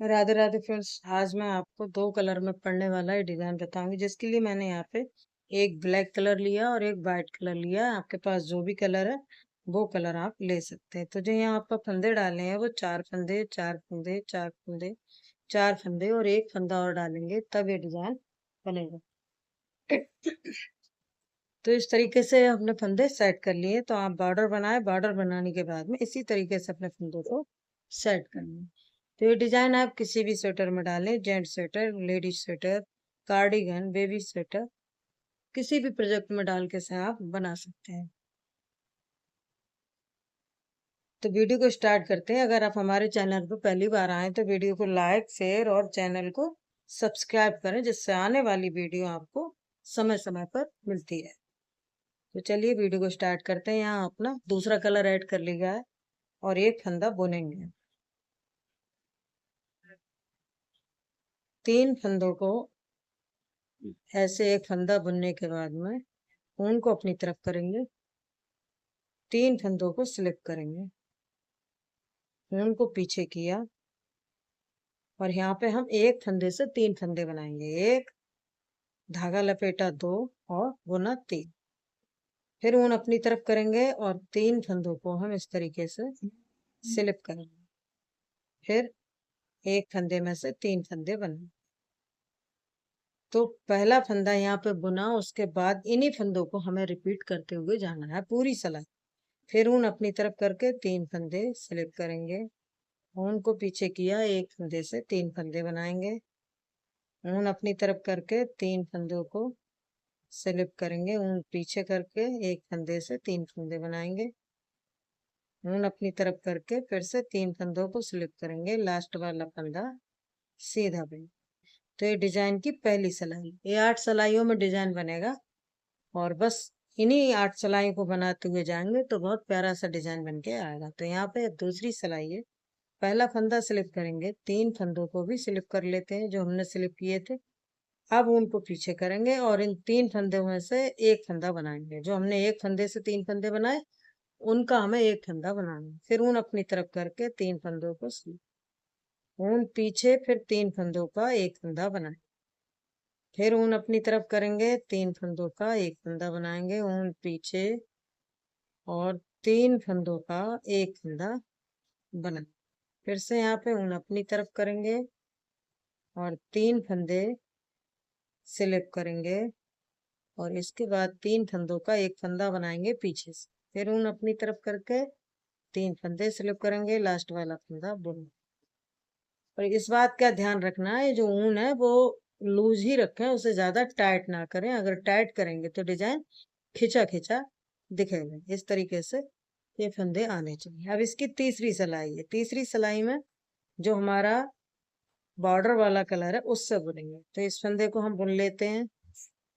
Radhe Radhe friends. आज मैं आपको दो कलर में पड़ने वाला ये डिजाइन बताऊंगी, जिसके लिए मैंने यहाँ पे एक ब्लैक कलर लिया और एक वाइट कलर लिया। आपके पास जो भी कलर है वो कलर आप ले सकते हैं। तो जो यहाँ आपका फंदे डाले हैं वो चार फंदे, चार फंदे, चार फंदे, चार फंदे और एक फंदा और डालेंगे, तब ये डिजाइन बनेगा। तो इस तरीके से अपने फंदे सेट कर लिए। तो आप बॉर्डर बनाए, बॉर्डर बनाने के बाद में इसी तरीके से अपने फंदों को सेट कर लें। तो ये डिजाइन आप किसी भी स्वेटर में डालें, gent sweater, ladies sweater, cardigan, baby sweater, किसी भी प्रोजेक्ट में डाल के से आप बना सकते हैं। तो वीडियो को स्टार्ट करते हैं। अगर आप हमारे चैनल पर पहली बार आए तो वीडियो को लाइक, शेयर और चैनल को सब्सक्राइब करें, जिससे आने वाली वीडियो आपको समय समय पर मिलती है। तो चलिए वीडियो को स्टार्ट करते हैं। यहाँ अपना दूसरा कलर ऐड कर लिया है और एक फंदा बुनेंगे। तीन फंदों को ऐसे एक फंदा बुनने के बाद में ऊन को अपनी तरफ करेंगे, तीन फंदों को स्लिप करेंगे, ऊन को पीछे किया और यहाँ पे हम एक फंदे से तीन फंदे बनाएंगे। एक, धागा लपेटा दो और बुना तीन। फिर ऊन अपनी तरफ करेंगे और तीन फंदों को हम इस तरीके से स्लिप करेंगे। फिर एक फंदे में से तीन फंदे बनाएंगे। तो पहला फंदा यहाँ पे बुना, उसके बाद इन्हीं फंदों को हमें रिपीट करते हुए जाना है पूरी सिलाई। फिर ऊन अपनी तरफ करके तीन फंदे स्लिप करेंगे, ऊन को पीछे किया, एक फंदे से तीन फंदे बनाएंगे, ऊन अपनी तरफ करके तीन फंदों को स्लिप करेंगे, ऊन पीछे करके एक फंदे से तीन फंदे बनाएंगे, ऊन अपनी तरफ करके फिर से तीन फंदों को स्लिप करेंगे, लास्ट वाला फंदा सीधा बनेगा। तो ये डिजाइन की पहली सिलाई। ये 8 सिलाइयों में डिजाइन बनेगा और बस इन्हीं 8 सिलाई को बनाते हुए जाएंगे तो बहुत प्यारा सा डिजाइन बन के आएगा। तो यहाँ पे दूसरी सिलाई है। पहला फंदा स्लिप करेंगे, तीन फंदों को भी स्लिप कर लेते हैं जो हमने स्लिप किए थे। अब उनको पीछे करेंगे और इन तीन फंदों में से एक फंदा बनाएंगे। जो हमने एक फंदे से तीन फंदे बनाए, उनका हमें एक फंदा बनाना है। फिर ऊन अपनी तरफ करके तीन फंदों को स्लिप, ऊन पीछे, फिर तीन फंदों का एक फंदा बनाए। फिर ऊन अपनी तरफ करेंगे, तीन फंदों का एक फंदा बनाएंगे, ऊन पीछे और तीन फंदों का एक फंदा बना। फिर से यहाँ पे ऊन अपनी तरफ करेंगे और तीन फंदे स्लिप करेंगे और इसके बाद तीन फंदों का एक फंदा बनाएंगे पीछे से। फिर ऊन अपनी तरफ करके तीन फंदे स्लिप करेंगे, लास्ट वाला फंदा बुन। और इस बात का ध्यान रखना है, जो ऊन है वो लूज ही रखें, उसे ज्यादा टाइट ना करें। अगर टाइट करेंगे तो डिजाइन खिंचा खिंचा दिखेगा। इस तरीके से ये फंदे आने चाहिए। अब इसकी तीसरी सिलाई है। तीसरी सिलाई में जो हमारा बॉर्डर वाला कलर है उससे बुनेंगे। तो इस फंदे को हम बुन लेते हैं,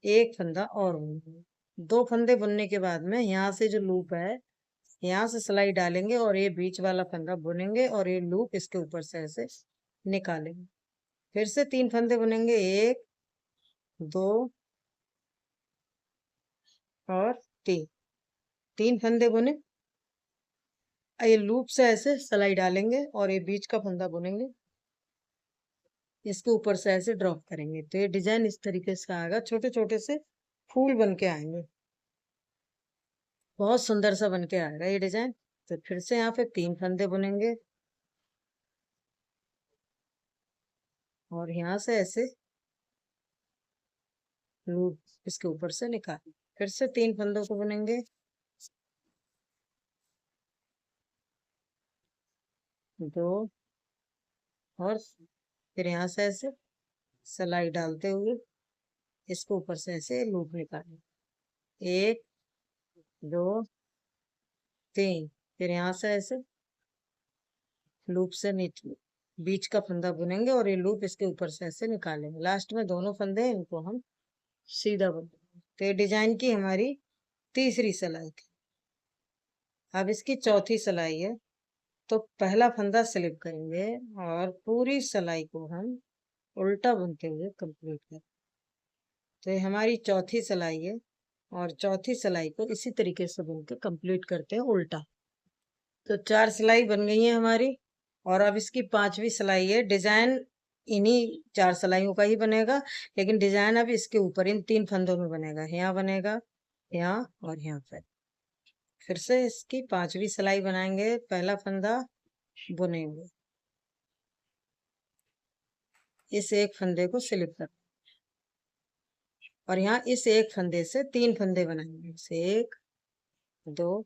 एक फंदा और बुनेंगे। दो फंदे बुनने के बाद में यहाँ से जो लूप है, यहाँ से सिलाई डालेंगे और ये बीच वाला फंदा बुनेंगे और ये लूप इसके ऊपर से ऐसे निकालेंगे। फिर से तीन फंदे बुनेंगे, एक, दो और तीन। तीन फंदे बुने, ये लूप से ऐसे सिलाई डालेंगे और ये बीच का फंदा बुनेंगे, इसके ऊपर से ऐसे ड्रॉप करेंगे। तो ये डिजाइन इस तरीके से आएगा, छोटे छोटे से फूल बन के आएंगे। बहुत सुंदर सा बन के आएगा ये डिजाइन। तो फिर से यहाँ पे तीन फंदे बुनेंगे और यहाँ से ऐसे लूप इसके ऊपर से निकालेंगे। फिर से तीन फंदों को बुनेंगे, दो, और फिर यहाँ से ऐसे सिलाई डालते हुए इसके ऊपर से ऐसे लूप निकालेंगे, एक, दो, तीन। फिर यहाँ से ऐसे लूप से नीचे बीच का फंदा बुनेंगे और ये लूप इसके ऊपर से ऐसे निकालेंगे। लास्ट में दोनों फंदे इनको हम सीधा बुनेंगे। तो ये डिजाइन की हमारी तीसरी सिलाई थी। अब इसकी चौथी सिलाई है। तो पहला फंदा स्लिप करेंगे और पूरी सिलाई को हम उल्टा बुनते हुए कंप्लीट करें। तो ये हमारी चौथी सिलाई है और चौथी सिलाई को इसी तरीके से बुन के कंप्लीट करते हैं उल्टा। तो चार सिलाई बन गई है हमारी और अब इसकी 5वीं सिलाई है। डिजाइन इन्हीं 4 सिलाइयों का ही बनेगा, लेकिन डिजाइन अब इसके ऊपर इन 3 फंदों में बनेगा। यहाँ बनेगा, यहाँ और यहाँ पर। फिर से इसकी 5वीं सिलाई बनाएंगे। पहला फंदा बुनेंगे, इस एक फंदे को स्लिप कर, और यहाँ इस एक फंदे से 3 फंदे बनाएंगे। इसे 1 2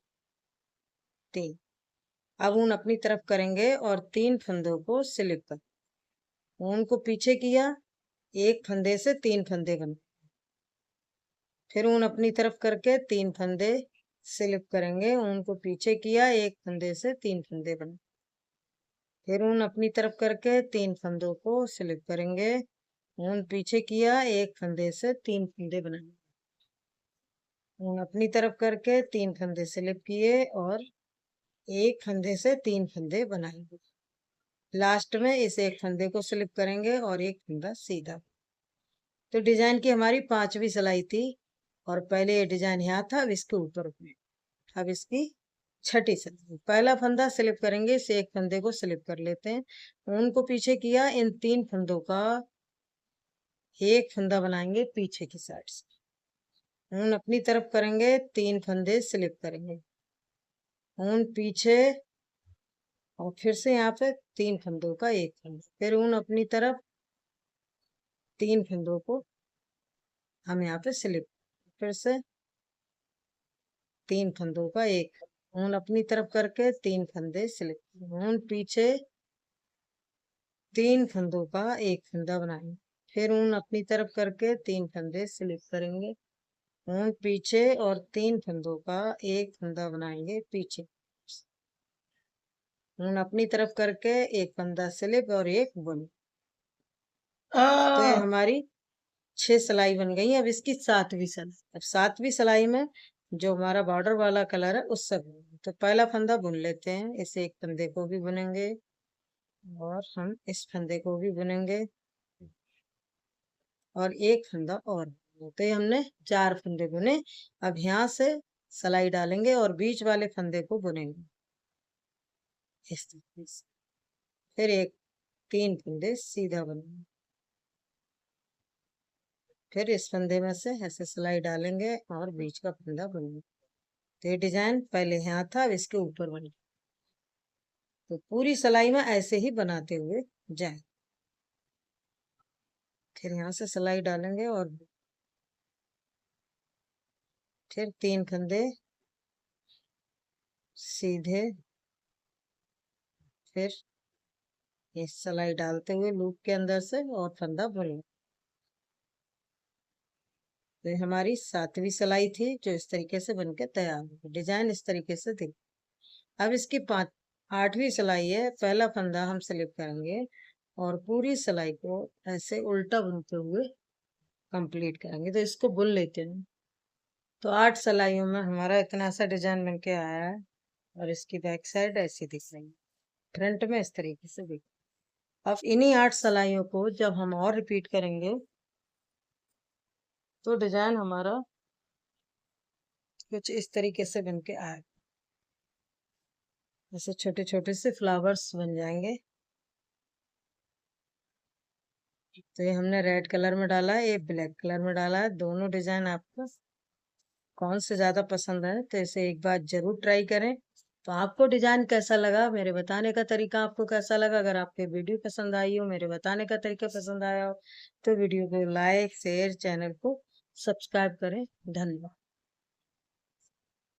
3। अब ऊन अपनी तरफ करेंगे और 3 फंदों को स्लिप कर, ऊन को पीछे किया, एक फंदे से 3 फंदे बने। फिर ऊन अपनी तरफ करके 3 फंदे स्लिप करेंगे, ऊन को पीछे किया, एक फंदे से 3 फंदे बने। फिर ऊन अपनी तरफ करके 3 फंदों को स्लिप करेंगे, ऊन पीछे किया, एक फंदे से 3 फंदे बनाएंगे। ऊन अपनी तरफ करके 3 फंदे स्लिप किए और एक फंदे से 3 फंदे बनाएंगे। लास्ट में इस एक फंदे को स्लिप करेंगे और एक फंदा सीधा। तो डिजाइन की हमारी 5वीं सिलाई थी, और पहले ये डिजाइन यहाँ था, अब इसके ऊपर में। अब इसकी 6ठी सिलाई। पहला फंदा स्लिप करेंगे, इस एक फंदे को स्लिप कर लेते हैं, ऊन को पीछे किया, इन 3 फंदों का एक फंदा बनाएंगे पीछे की साइड से। ऊन अपनी तरफ करेंगे, 3 फंदे स्लिप करेंगे, ऊन पीछे, और फिर से यहाँ पे 3 फंदों का एक फंदा। फिर ऊन अपनी तरफ, 3 फंदों को हम यहाँ पे स्लिप, फिर से 3 फंदों का एक, ऊन अपनी तरफ करके 3 फंदे स्लिप, ऊन पीछे, 3 फंदों का एक फंदा बनाएंगे। फिर ऊन अपनी तरफ करके 3 फंदे स्लिप करेंगे, ऊन पीछे, और 3 फंदों का एक फंदा बनाएंगे पीछे। ऊन अपनी तरफ करके एक फंदा स्लिप और एक बुन। तो ये हमारी 6 सिलाई बन गई। अब इसकी 7वीं सिलाई। अब 7वीं सिलाई में जो हमारा बॉर्डर वाला कलर है उससे बुनेंगे। तो पहला फंदा बुन लेते हैं, इस एक फंदे को भी बुनेंगे और हम इस फंदे को भी बुनेंगे और एक फंदा और। तो ये हमने 4 फंदे बुने। अब यहाँ से सिलाई डालेंगे और बीच वाले फंदे को बुनेंगे इस तरीके से। फिर 3 फंदे सीधा बुनेंगे, फिर इस फंदे में से ऐसे सिलाई डालेंगे और बीच का फंदा बुनेंगे। तो ये डिजाइन पहले यहाँ था, अब इसके ऊपर बने। तो पूरी सिलाई में ऐसे ही बनाते हुए जाए। फिर यहाँ से सिलाई डालेंगे और फिर 3 फंदे सीधे, फिर ये सिलाई डालते हुए लूप के अंदर से और फंदा बुनेंगे। तो ये हमारी 7वीं सिलाई थी, जो इस तरीके से बनके तैयार हो। डिजाइन इस तरीके से थी। अब इसकी 8वीं सिलाई है। पहला फंदा हम स्लिप करेंगे और पूरी सिलाई को ऐसे उल्टा बुनते हुए कंप्लीट करेंगे। तो इसको बुन लेते हैं। तो 8 सिलाइयों में हमारा इतना सा डिजाइन बनके आया है, और इसकी बैक साइड ऐसी दिख रही है, फ्रंट में इस तरीके से दिख। अब इन्हीं 8 सिलाइयों को जब हम और रिपीट करेंगे तो डिजाइन हमारा कुछ इस तरीके से बनके आएगा। जैसे छोटे छोटे से फ्लावर्स बन जाएंगे। तो ये हमने रेड कलर में डाला है, ये ब्लैक कलर में डाला है। दोनों डिजाइन आपको कौन से ज्यादा पसंद है, तो इसे एक बार जरूर ट्राई करें। तो आपको डिजाइन कैसा लगा, मेरे बताने का तरीका आपको कैसा लगा? अगर आपके वीडियो पसंद आई हो, मेरे बताने का तरीका पसंद आया हो, तो वीडियो को लाइक शेयर, चैनल को सब्सक्राइब करें। धन्यवाद।